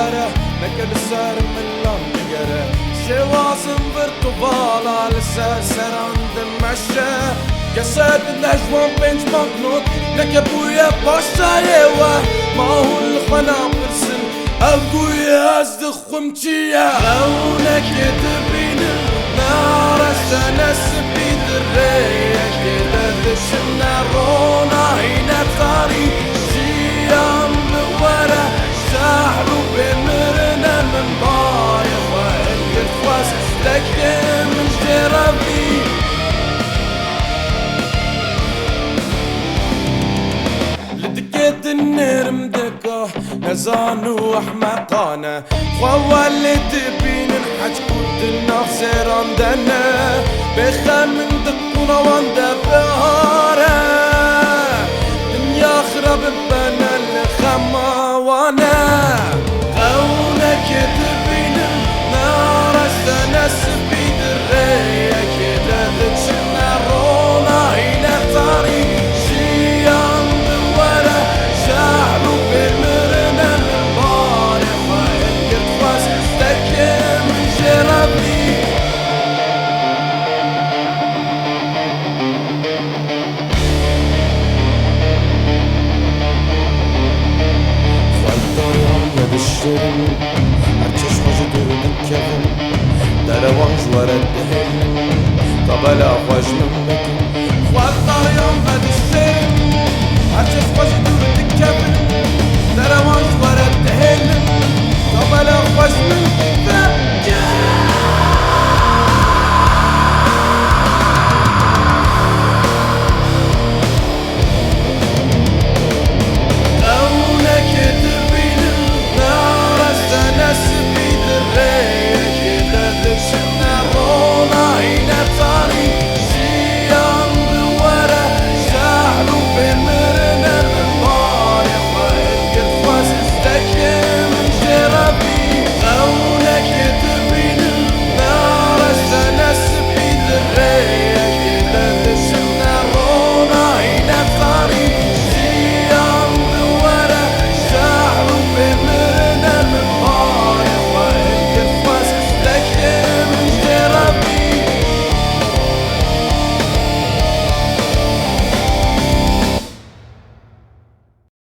بره نكل سر من لام نگره شوازم برطبالا لسر سراند مشه كساد النجوم بنج مقنوط لك ابويا باشايه ما هو الخنا برسل ابويا ازدخ خمتيا هونك تبين النار السنة سبيد الريا كده دشنا رونا هنا ثاري شيام بورا ساحلو بمرنا من بايا وإنك تفاس لك من جربي لدكيت النير مدكه نزانو احمقانا خوالي تبين الحج كنت النفس راندنا بخان من دقنا واندا بهارا دنيا خرب بنا الخما وانا غونك تبين النار السنة سبيد الريا كده ذتشنا رونا هنا ثاري شيام بورا شعلو بمرنا الباري وإنك تفاس تكي من جربي بالشرم هرچش خوش درد کردم در وانج ورد دهن قبل آخوش من بکن خواه داریم